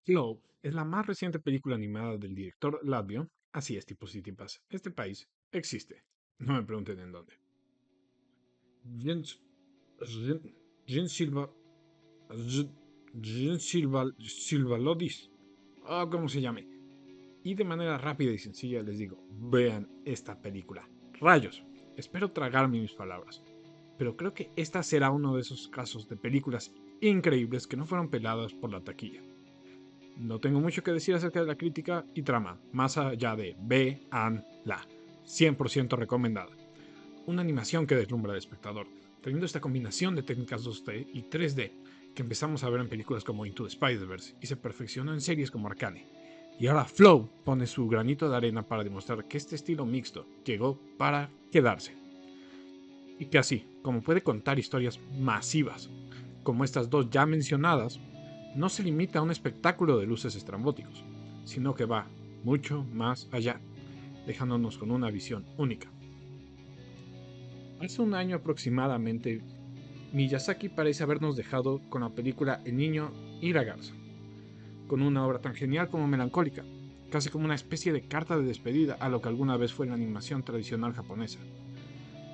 Flow es la más reciente película animada del director latvio Asiesti Positivas. Este país existe. No me pregunten en dónde. Jens, Jen- Jens Silva, Jens Silvalodis, o como se llame. Y de manera rápida y sencilla les digo, vean esta película. Rayos, espero tragarme mis palabras. Pero creo que esta será uno de esos casos de películas increíbles que no fueron peladas por la taquilla. No tengo mucho que decir acerca de la crítica y trama, más allá de véanla. 100% recomendada. Una animación que deslumbra al espectador, teniendo esta combinación de técnicas 2D y 3D que empezamos a ver en películas como Into the Spider-Verse y se perfeccionó en series como Arcane. Y ahora Flow pone su granito de arena para demostrar que este estilo mixto llegó para quedarse. Y que así, como puede contar historias masivas, como estas dos ya mencionadas, no se limita a un espectáculo de luces estrambóticos, sino que va mucho más allá, dejándonos con una visión única. Hace un año aproximadamente, Miyazaki parece habernos dejado con la película El niño y la garza, con una obra tan genial como melancólica, casi como una especie de carta de despedida a lo que alguna vez fue la animación tradicional japonesa,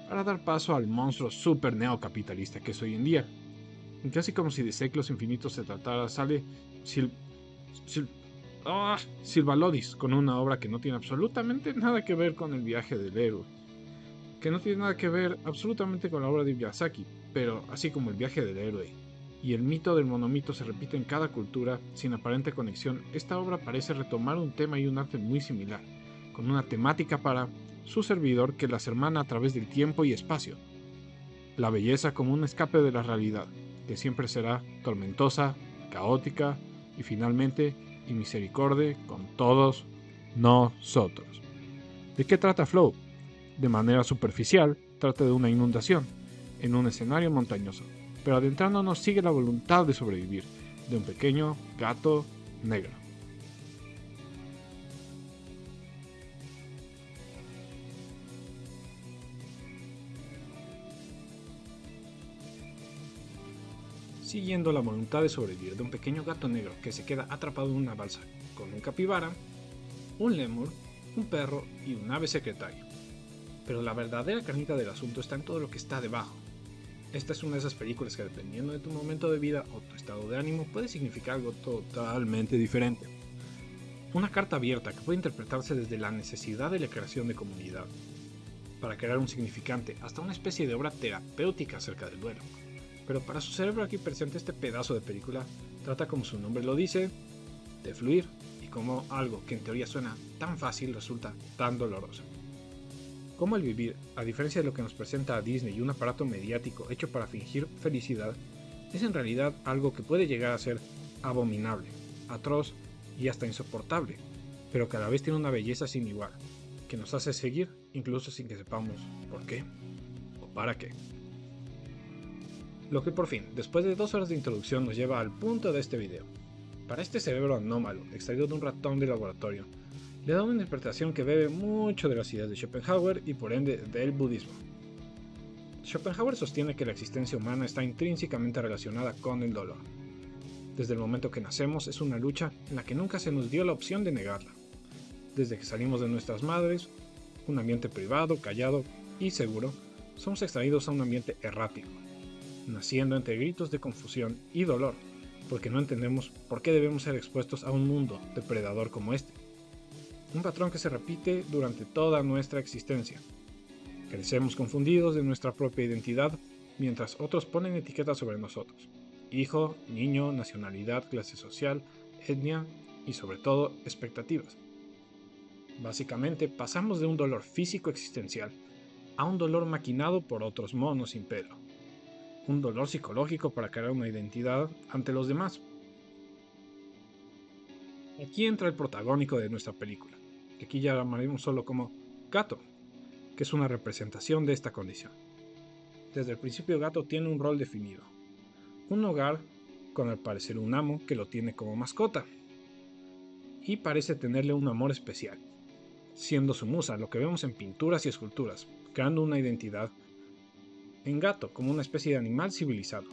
para dar paso al monstruo super neocapitalista que es hoy en día. Y casi como si de Ciclos Infinitos se tratara, sale Sil Sil Silvalodis con una obra que no tiene absolutamente nada que ver con el viaje del héroe, que no tiene nada que ver absolutamente con la obra de Miyazaki, pero así como el viaje del héroe y el mito del monomito se repite en cada cultura sin aparente conexión, esta obra parece retomar un tema y un arte muy similar, con una temática para su servidor que las hermana a través del tiempo y espacio, la belleza como un escape de la realidad, que siempre será tormentosa, caótica y finalmente inmisericorde con todos nosotros. ¿De qué trata Flow? De manera superficial, trata de una inundación en un escenario montañoso, pero adentrándonos sigue la voluntad de sobrevivir de un pequeño gato negro. Siguiendo la voluntad de sobrevivir de un pequeño gato negro que se queda atrapado en una balsa con un capibara, un lemur, un perro y un ave secretario. Pero la verdadera carnita del asunto está en todo lo que está debajo. Esta es una de esas películas que dependiendo de tu momento de vida o tu estado de ánimo puede significar algo totalmente diferente. Una carta abierta que puede interpretarse desde la necesidad de la creación de comunidad, para crear un significante, hasta una especie de obra terapéutica acerca del duelo. Pero para su cerebro aquí presente este pedazo de película trata como su nombre lo dice, de fluir, y como algo que en teoría suena tan fácil resulta tan doloroso. Como el vivir, a diferencia de lo que nos presenta a Disney y un aparato mediático hecho para fingir felicidad, es en realidad algo que puede llegar a ser abominable, atroz y hasta insoportable, pero que a la vez tiene una belleza sin igual, que nos hace seguir incluso sin que sepamos por qué o para qué. Lo que por fin, después de 2 horas de introducción, nos lleva al punto de este video. Para este cerebro anómalo, extraído de un ratón de laboratorio, le da una interpretación que bebe mucho de las ideas de Schopenhauer y por ende del budismo. Schopenhauer sostiene que la existencia humana está intrínsecamente relacionada con el dolor. Desde el momento que nacemos es una lucha en la que nunca se nos dio la opción de negarla. Desde que salimos de nuestras madres, un ambiente privado, callado y seguro, somos extraídos a un ambiente errático, naciendo entre gritos de confusión y dolor, porque no entendemos por qué debemos ser expuestos a un mundo depredador como este. Un patrón que se repite durante toda nuestra existencia. Crecemos confundidos de nuestra propia identidad, mientras otros ponen etiquetas sobre nosotros. Hijo, niño, nacionalidad, clase social, etnia y sobre todo expectativas. Básicamente pasamos de un dolor físico existencial a un dolor maquinado por otros monos sin pelo. Un dolor psicológico para crear una identidad ante los demás. Aquí entra el protagónico de nuestra película, que aquí ya llamaremos solo como Gato, que es una representación de esta condición. Desde el principio Gato tiene un rol definido. Un hogar con al parecer un amo que lo tiene como mascota y parece tenerle un amor especial, siendo su musa lo que vemos en pinturas y esculturas, creando una identidad en Gato como una especie de animal civilizado.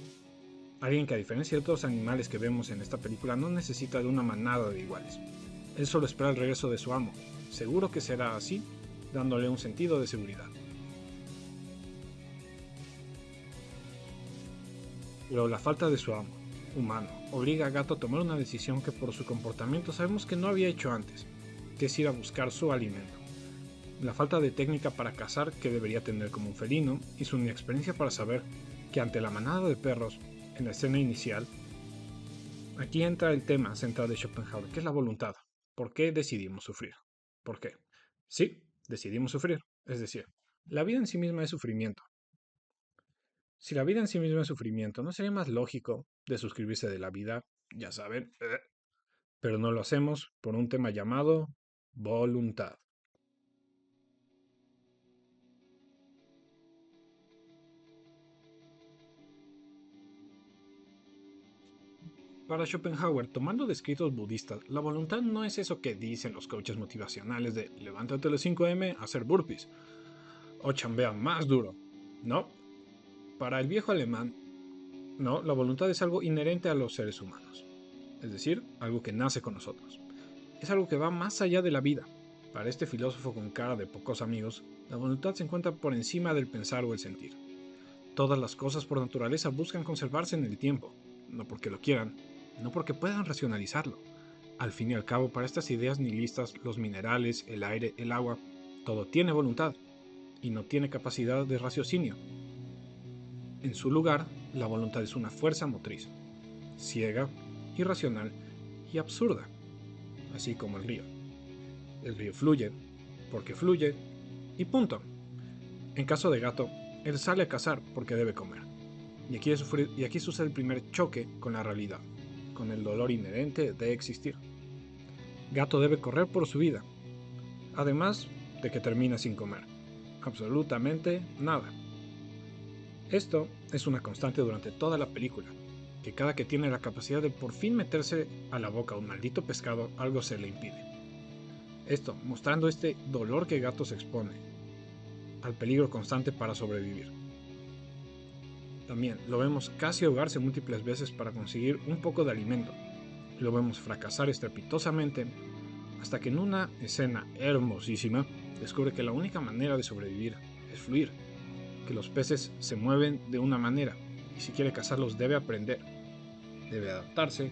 Alguien que, a diferencia de otros animales que vemos en esta película, no necesita de una manada de iguales. Él solo espera el regreso de su amo, seguro que será así, dándole un sentido de seguridad. Pero la falta de su amo, humano, obliga a Gato a tomar una decisión que por su comportamiento sabemos que no había hecho antes, que es ir a buscar su alimento. La falta de técnica para cazar que debería tener como un felino y su inexperiencia para saber que ante la manada de perros, en la escena inicial, aquí entra el tema central de Schopenhauer, que es la voluntad. ¿Por qué decidimos sufrir? ¿Por qué? Sí, decidimos sufrir, es decir, la vida en sí misma es sufrimiento. Si la vida en sí misma es sufrimiento, ¿no sería más lógico de suscribirse de la vida? Ya saben, pero no lo hacemos por un tema llamado voluntad. Para Schopenhauer, tomando de escritos budistas, la voluntad no es eso que dicen los coaches motivacionales de levántate a las 5 a.m. a hacer burpees o chambea más duro. No, para el viejo alemán, no, la voluntad es algo inherente a los seres humanos, es decir, algo que nace con nosotros. Es algo que va más allá de la vida. Para este filósofo con cara de pocos amigos, la voluntad se encuentra por encima del pensar o el sentir. Todas las cosas por naturaleza buscan conservarse en el tiempo, no porque lo quieran, no porque puedan racionalizarlo. Al fin y al cabo, para estas ideas nihilistas, los minerales, el aire, el agua, todo tiene voluntad y no tiene capacidad de raciocinio. En su lugar, la voluntad es una fuerza motriz, ciega, irracional y absurda, así como el río. El río fluye, porque fluye, y punto. En caso de Gato, él sale a cazar porque debe comer. Y aquí sucede el primer choque con la realidad, con el dolor inherente de existir. Gato debe correr por su vida, además de que termina sin comer. Absolutamente nada. Esto es una constante durante toda la película, que cada que tiene la capacidad de por fin meterse a la boca un maldito pescado, algo se le impide. Esto mostrando este dolor que Gato se expone, al peligro constante para sobrevivir. También lo vemos casi ahogarse múltiples veces para conseguir un poco de alimento. Lo vemos fracasar estrepitosamente hasta que en una escena hermosísima descubre que la única manera de sobrevivir es fluir, que los peces se mueven de una manera y si quiere cazarlos debe aprender, debe adaptarse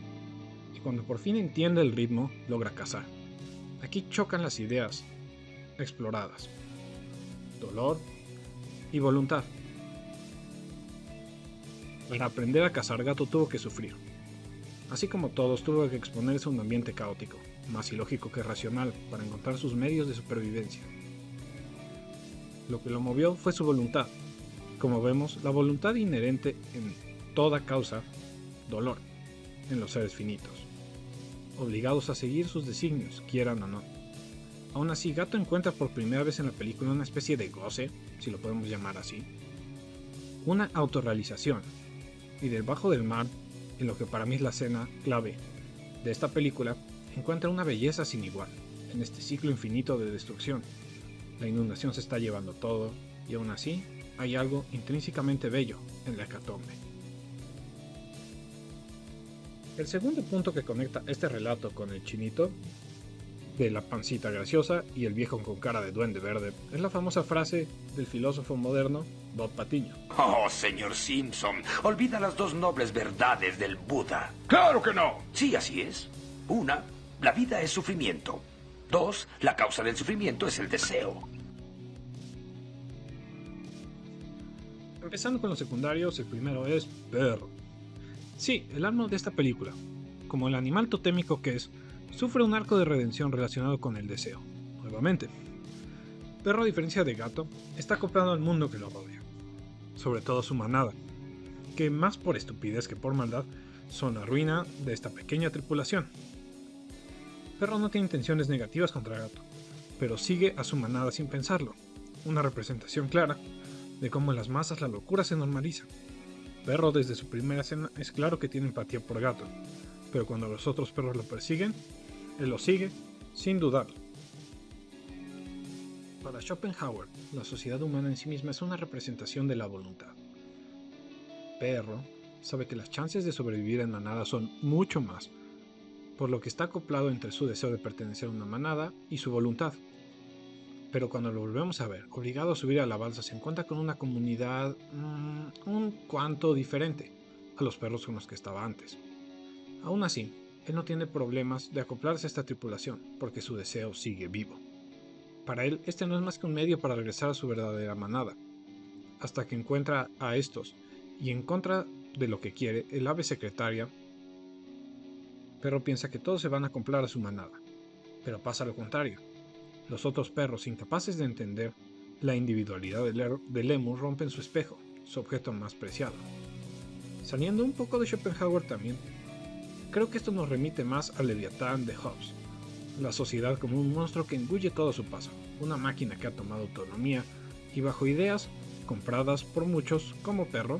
y cuando por fin entiende el ritmo logra cazar. Aquí chocan las ideas exploradas, dolor y voluntad. Para aprender a cazar, Gato tuvo que sufrir. Así como todos, tuvo que exponerse a un ambiente caótico, más ilógico que racional, para encontrar sus medios de supervivencia. Lo que lo movió fue su voluntad. Como vemos, la voluntad inherente en toda causa, dolor, en los seres finitos, obligados a seguir sus designios, quieran o no. Aún así, Gato encuentra por primera vez en la película una especie de goce, si lo podemos llamar así, una autorrealización, y debajo del mar, en lo que para mí es la escena clave de esta película, encuentra una belleza sin igual, en este ciclo infinito de destrucción. La inundación se está llevando todo, y aún así, hay algo intrínsecamente bello en la hecatombe. El segundo punto que conecta este relato con el chinito, de la pancita graciosa y el viejo con cara de duende verde, es la famosa frase del filósofo moderno Bob Patiño. Oh, señor Simpson, olvida las dos nobles verdades del Buda. ¡Claro que no! Sí, así es. Una, la vida es sufrimiento. Dos, la causa del sufrimiento es el deseo. Empezando con los secundarios, el primero es perro. Sí, el alma de esta película, como el animal totémico que es, sufre un arco de redención relacionado con el deseo. Nuevamente, Perro, a diferencia de Gato, está acoplado al mundo que lo rodea, sobre todo su manada, que más por estupidez que por maldad, son la ruina de esta pequeña tripulación. Perro no tiene intenciones negativas contra Gato, pero sigue a su manada sin pensarlo, una representación clara de cómo en las masas la locura se normaliza. Perro desde su primera escena es claro que tiene empatía por Gato, pero cuando los otros perros lo persiguen, él lo sigue sin dudarlo. Para Schopenhauer, la sociedad humana en sí misma es una representación de la voluntad. Perro sabe que las chances de sobrevivir en manada son mucho más, por lo que está acoplado entre su deseo de pertenecer a una manada y su voluntad. Pero cuando lo volvemos a ver, obligado a subir a la balsa, se encuentra con una comunidad un cuanto diferente a los perros con los que estaba antes. Aún así, él no tiene problemas de acoplarse a esta tripulación, porque su deseo sigue vivo. Para él, este no es más que un medio para regresar a su verdadera manada, hasta que encuentra a estos, y en contra de lo que quiere, el ave secretaria, Perro piensa que todos se van a acoplar a su manada, pero pasa lo contrario. Los otros perros, incapaces de entender la individualidad del lemur, rompen su espejo, su objeto más preciado. Saliendo un poco de Schopenhauer también, creo que esto nos remite más al Leviatán de Hobbes, la sociedad como un monstruo que engulle todo a su paso, una máquina que ha tomado autonomía y bajo ideas compradas por muchos como perro,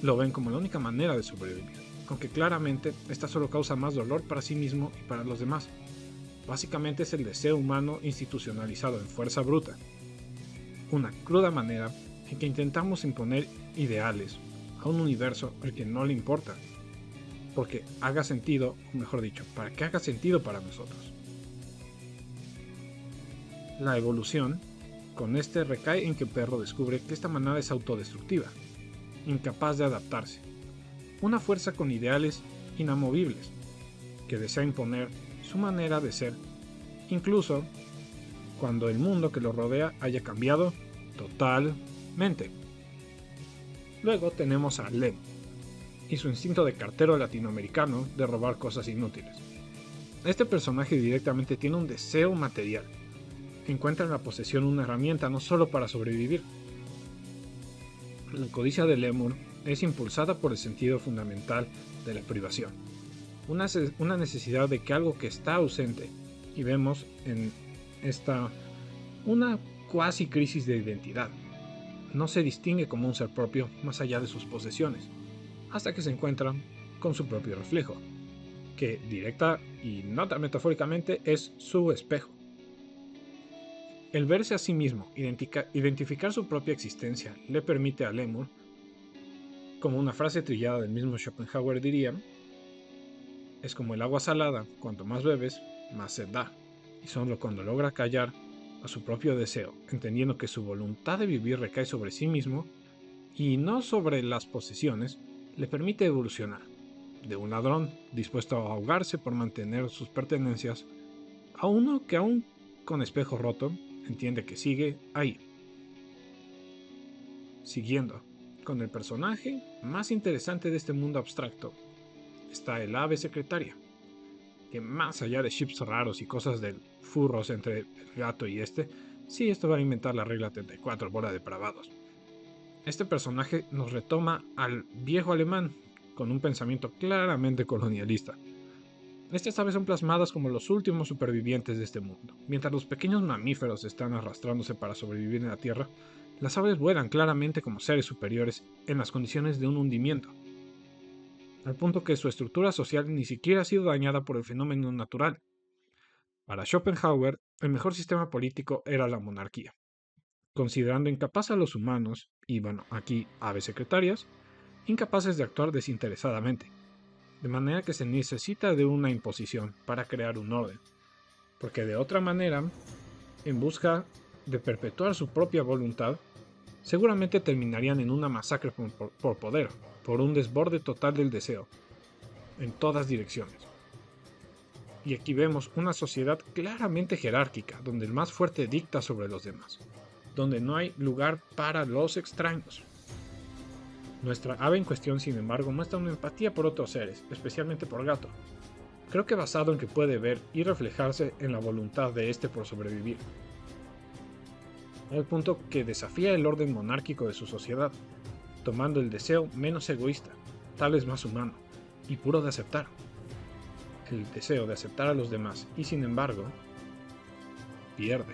lo ven como la única manera de sobrevivir, aunque claramente esta solo causa más dolor para sí mismo y para los demás. Básicamente es el deseo humano institucionalizado en fuerza bruta, una cruda manera en que intentamos imponer ideales a un universo al que no le importa, porque haga sentido, o mejor dicho, para que haga sentido para nosotros. La evolución, con este recae en que Perro descubre que esta manada es autodestructiva, incapaz de adaptarse, una fuerza con ideales inamovibles, que desea imponer su manera de ser, incluso cuando el mundo que lo rodea haya cambiado totalmente. Luego tenemos a Lem y su instinto de cartero latinoamericano de robar cosas inútiles. Este personaje directamente tiene un deseo material. Encuentra en la posesión una herramienta no solo para sobrevivir. La codicia de Lemur es impulsada por el sentido fundamental de la privación, una necesidad de que algo que está ausente, y vemos en esta una cuasi crisis de identidad. No se distingue como un ser propio más allá de sus posesiones, hasta que se encuentra con su propio reflejo, que directa y no tan metafóricamente es su espejo. El verse a sí mismo, identificar su propia existencia, le permite a Lemur, como una frase trillada del mismo Schopenhauer diría, es como el agua salada, cuanto más bebes, más sed da, y solo cuando logra callar a su propio deseo, entendiendo que su voluntad de vivir recae sobre sí mismo y no sobre las posesiones, le permite evolucionar, de un ladrón dispuesto a ahogarse por mantener sus pertenencias, a uno que aún con espejo roto, entiende que sigue ahí. Siguiendo con el personaje más interesante de este mundo abstracto, está el ave secretaria, que más allá de chips raros y cosas de furros entre el gato y sí, esto va a inventar la regla 34, bola de depravados. Este personaje nos retoma al viejo alemán, con un pensamiento claramente colonialista. Estas aves son plasmadas como los últimos supervivientes de este mundo. Mientras los pequeños mamíferos están arrastrándose para sobrevivir en la Tierra, las aves vuelan claramente como seres superiores en las condiciones de un hundimiento, al punto que su estructura social ni siquiera ha sido dañada por el fenómeno natural. Para Schopenhauer, el mejor sistema político era la monarquía, considerando incapaz a los humanos, y bueno, aquí aves secretarias, incapaces de actuar desinteresadamente, de manera que se necesita de una imposición para crear un orden, porque de otra manera, en busca de perpetuar su propia voluntad, seguramente terminarían en una masacre por poder, por un desborde total del deseo, en todas direcciones. Y aquí vemos una sociedad claramente jerárquica, donde el más fuerte dicta sobre los demás, donde no hay lugar para los extraños. Nuestra ave en cuestión, sin embargo, muestra una empatía por otros seres, especialmente por Gato. Creo que basado en que puede ver y reflejarse en la voluntad de este por sobrevivir, al punto que desafía el orden monárquico de su sociedad, tomando el deseo menos egoísta, tal vez más humano, y puro de aceptar. El deseo de aceptar a los demás, y sin embargo, pierde.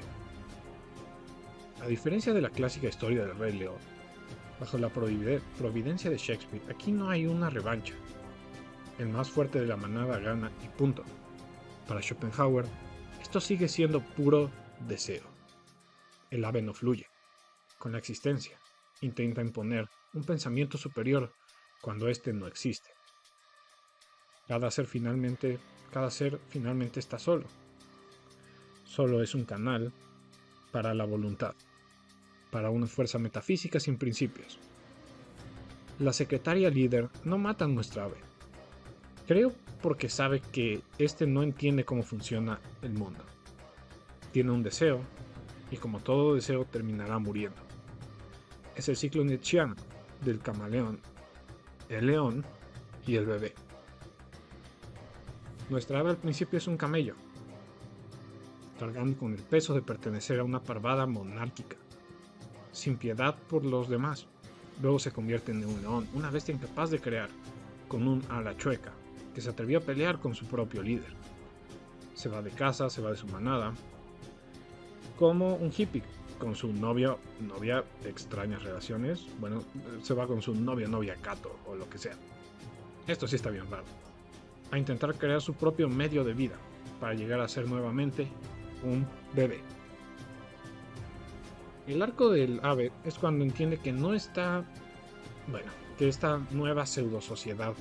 A diferencia de la clásica historia del Rey León, bajo la providencia de Shakespeare, aquí no hay una revancha. El más fuerte de la manada gana y punto. Para Schopenhauer, esto sigue siendo puro deseo. El ave no fluye con la existencia, intenta imponer un pensamiento superior cuando éste no existe. Cada ser finalmente está solo. Solo es un canal para la voluntad, para una fuerza metafísica sin principios. La secretaria líder no mata a nuestra ave. Creo porque sabe que éste no entiende cómo funciona el mundo. Tiene un deseo, y como todo deseo terminará muriendo. Es el ciclo nietzscheano del camaleón, el león y el bebé. Nuestra ave al principio es un camello, cargando con el peso de pertenecer a una parvada monárquica, sin piedad por los demás. Luego se convierte en un león, una bestia incapaz de crear, con un ala chueca, que se atrevió a pelear con su propio líder. Se va de casa, se va de su manada, como un hippie, con su novia de extrañas relaciones. Bueno, se va con su novia gato o lo que sea. Esto sí está bien raro. A intentar crear su propio medio de vida, para llegar a ser nuevamente un bebé. El arco del ave es cuando entiende que no está, que esta nueva pseudo sociedad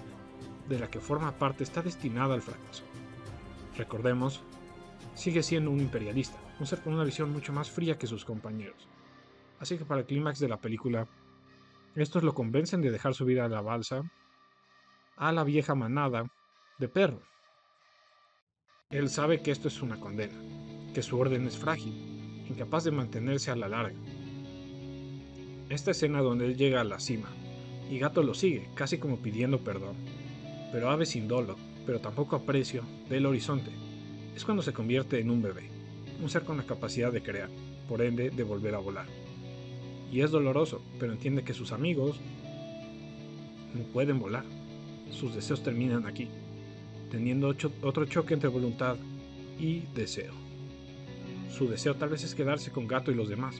de la que forma parte está destinada al fracaso. Recordemos, sigue siendo un imperialista, un ser con una visión mucho más fría que sus compañeros. Así que para el clímax de la película, estos lo convencen de dejar su vida a la balsa a la vieja manada de perros. Él sabe que esto es una condena, que su orden es frágil, incapaz de mantenerse a la larga. Esta escena donde él llega a la cima, y Gato lo sigue, casi como pidiendo perdón. Pero Ave sin dolo, pero tampoco aprecio, ve el horizonte. Es cuando se convierte en un bebé, un ser con la capacidad de crear, por ende de volver a volar. Y es doloroso, pero entiende que sus amigos no pueden volar. Sus deseos terminan aquí, teniendo otro choque entre voluntad y deseo. Su deseo tal vez es quedarse con Gato y los demás,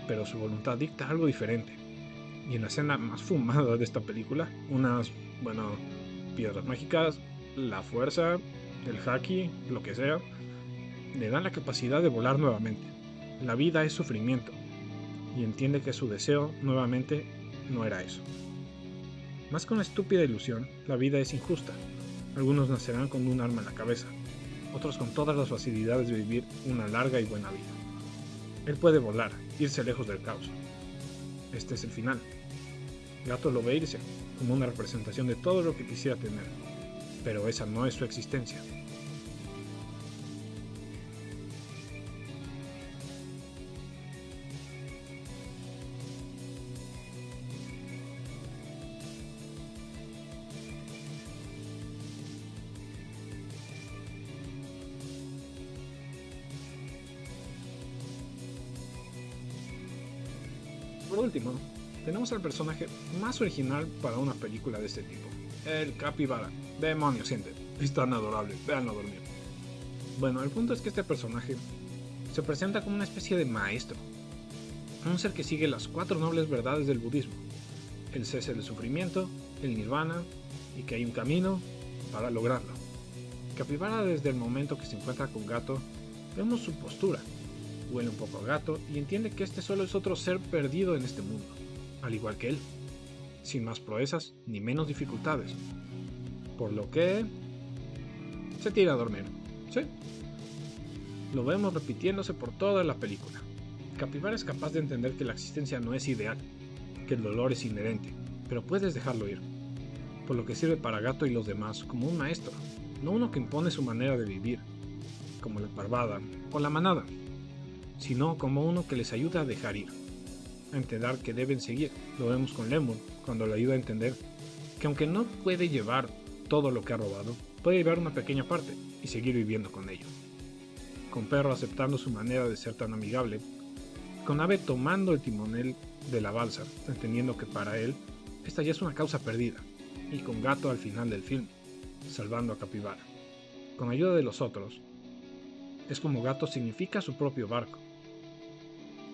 pero su voluntad dicta algo diferente. Y en la escena más fumada de esta película, unas, piedras mágicas, la fuerza, el haki, lo que sea, le dan la capacidad de volar nuevamente. La vida es sufrimiento, y entiende que su deseo nuevamente no era eso. Más que una estúpida ilusión, la vida es injusta. Algunos nacerán con un arma en la cabeza, otros con todas las facilidades de vivir una larga y buena vida. Él puede volar, irse lejos del caos. Este es el final. Gato lo ve irse, como una representación de todo lo que quisiera tener, pero esa no es su existencia. Por último, tenemos al personaje más original para una película de este tipo, el capibara. Demonios, gente, es tan adorable, véanlo dormir. Bueno, el punto es que este personaje se presenta como una especie de maestro, un ser que sigue las 4 nobles verdades del budismo: el cese del sufrimiento, el nirvana, y que hay un camino para lograrlo. Capibara, desde el momento que se encuentra con Gato, vemos su postura. Huele un poco a Gato y entiende que este solo es otro ser perdido en este mundo, al igual que él, sin más proezas ni menos dificultades. Por lo que se tira a dormir. Sí. Lo vemos repitiéndose por toda la película. Capibara es capaz de entender que la existencia no es ideal, que el dolor es inherente, pero puedes dejarlo ir. Por lo que sirve para Gato y los demás como un maestro, no uno que impone su manera de vivir, como la parvada o la manada, sino como uno que les ayuda a dejar ir, a entender que deben seguir. Lo vemos con Lemur, cuando le ayuda a entender que aunque no puede llevar todo lo que ha robado, puede llevar una pequeña parte y seguir viviendo con ello. Con Perro aceptando su manera de ser tan amigable, con Ave tomando el timonel de la balsa, entendiendo que para él esta ya es una causa perdida, y con Gato al final del film, salvando a Capibara. Con ayuda de los otros, es como Gato significa su propio barco,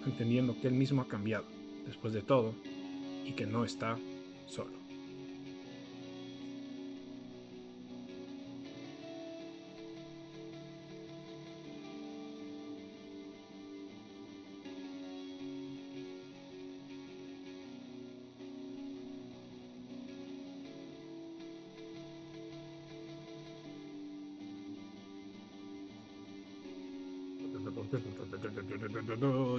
entendiendo que él mismo ha cambiado, después de todo, y que no está solo.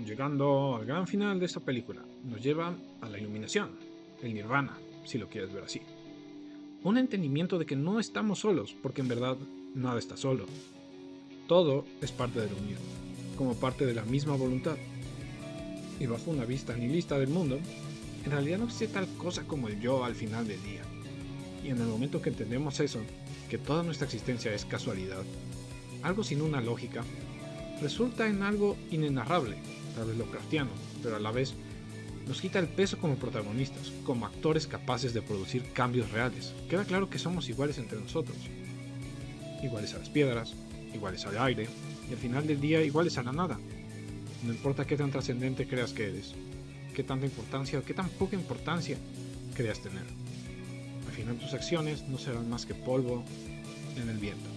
llegando al gran final de esta película, nos lleva a la iluminación, el nirvana, si lo quieres ver así. Un entendimiento de que no estamos solos, porque en verdad nada está solo. Todo es parte de lo mismo, como parte de la misma voluntad. Y bajo una vista nihilista del mundo, en realidad no existe tal cosa como el yo al final del día. Y en el momento que entendemos eso, que toda nuestra existencia es casualidad, algo sin una lógica, resulta en algo inenarrable, tal vez Lovecraftiano, pero a la vez nos quita el peso como protagonistas, como actores capaces de producir cambios reales. Queda claro que somos iguales entre nosotros, iguales a las piedras, iguales al aire, y al final del día iguales a la nada. No importa qué tan trascendente creas que eres, qué tanta importancia o qué tan poca importancia creas tener. Al final tus acciones no serán más que polvo en el viento.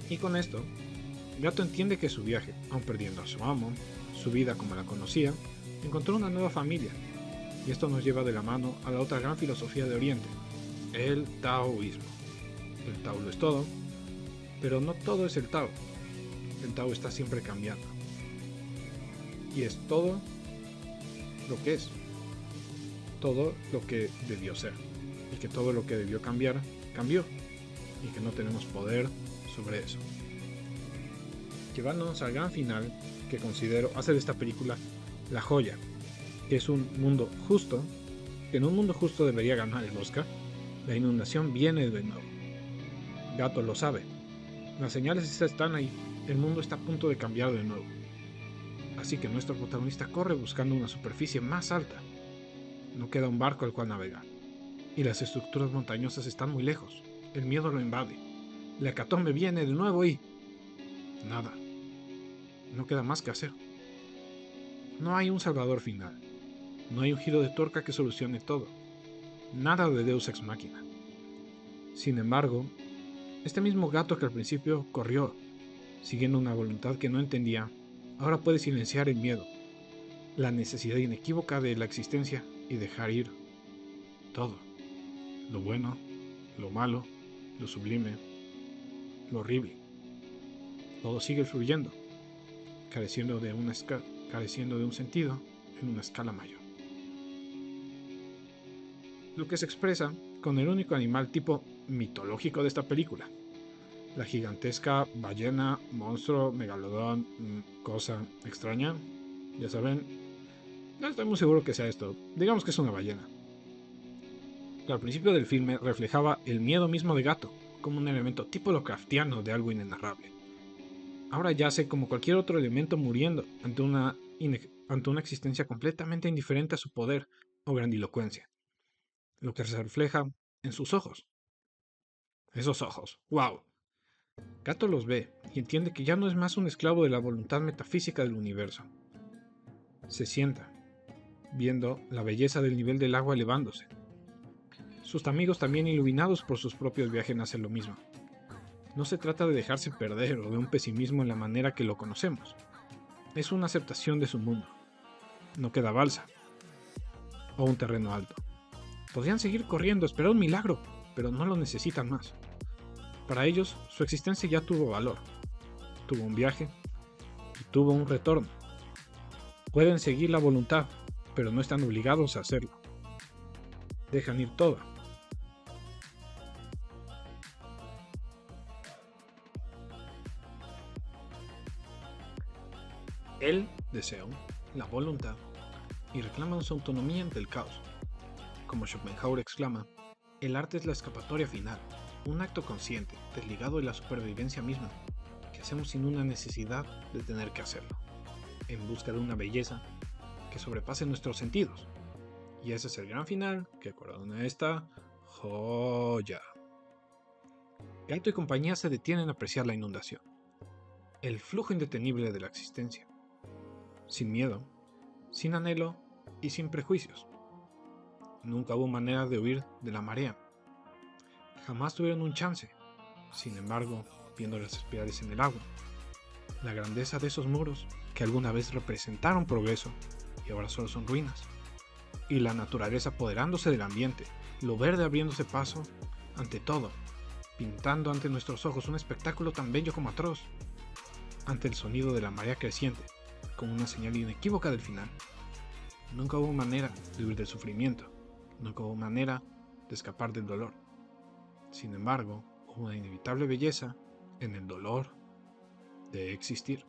Y con esto, Gato entiende que su viaje, aun perdiendo a su amo, su vida como la conocía, encontró una nueva familia. Y esto nos lleva de la mano a la otra gran filosofía de Oriente, el taoísmo. El Tao lo es todo, pero no todo es el Tao. El Tao está siempre cambiando. Y es todo lo que es. Todo lo que debió ser. Y que todo lo que debió cambiar, cambió. Y que no tenemos poder sobre eso. Llevándonos al gran final, que considero hace de esta película la joya, que es un mundo justo, que en un mundo justo debería ganar el Oscar. La inundación viene de nuevo. Gato lo sabe. Las señales están ahí. El mundo está a punto de cambiar de nuevo. Así que nuestro protagonista corre buscando una superficie más alta. No queda un barco al cual navegar. Y las estructuras montañosas están muy lejos. El miedo lo invade. La hecatombe viene de nuevo y... nada. No queda más que hacer. No hay un salvador final. No hay un giro de tuerca que solucione todo. Nada de Deus Ex Machina. Sin embargo, este mismo gato que al principio corrió, siguiendo una voluntad que no entendía, ahora puede silenciar el miedo, la necesidad inequívoca de la existencia y dejar ir todo. Lo bueno, lo malo, lo sublime, lo horrible. Todo sigue fluyendo, careciendo de un sentido en una escala mayor. Lo que se expresa con el único animal tipo mitológico de esta película. La gigantesca ballena, monstruo, megalodón, cosa extraña. Ya saben, no estoy muy seguro que sea esto. Digamos que es una ballena. Que al principio del filme reflejaba el miedo mismo de Gato, como un elemento tipo Lovecraftiano de algo inenarrable. Ahora yace como cualquier otro elemento muriendo ante una existencia completamente indiferente a su poder o grandilocuencia. Lo que se refleja en sus ojos. Esos ojos, ¡wow! Gato los ve y entiende que ya no es más un esclavo de la voluntad metafísica del universo. Se sienta, viendo la belleza del nivel del agua elevándose. Sus amigos también iluminados por sus propios viajes hacen lo mismo. No se trata de dejarse perder o de un pesimismo en la manera que lo conocemos. Es una aceptación de su mundo. No queda balsa o un terreno alto. Podrían seguir corriendo, esperar un milagro, pero no lo necesitan más. Para ellos, su existencia ya tuvo valor. Tuvo un viaje y tuvo un retorno. Pueden seguir la voluntad, pero no están obligados a hacerlo. Dejan ir todo. El deseo, la voluntad, y reclaman su autonomía ante el caos. Como Schopenhauer exclama, el arte es la escapatoria final, un acto consciente, desligado de la supervivencia misma, que hacemos sin una necesidad de tener que hacerlo, en busca de una belleza que sobrepase nuestros sentidos. Y ese es el gran final que corona esta joya. Gato y compañía se detienen a apreciar la inundación, el flujo indetenible de la existencia, sin miedo, sin anhelo y sin prejuicios. Nunca hubo manera de huir de la marea. Jamás tuvieron un chance. Sin embargo, viendo las espirales en el agua, la grandeza de esos muros que alguna vez representaron progreso y ahora solo son ruinas, y la naturaleza apoderándose del ambiente, lo verde abriéndose paso ante todo, pintando ante nuestros ojos un espectáculo tan bello como atroz. ante el sonido de la marea creciente, como una señal inequívoca del final. Nunca hubo manera de huir del sufrimiento, nunca hubo manera de escapar del dolor. Sin embargo, hubo una inevitable belleza en el dolor de existir.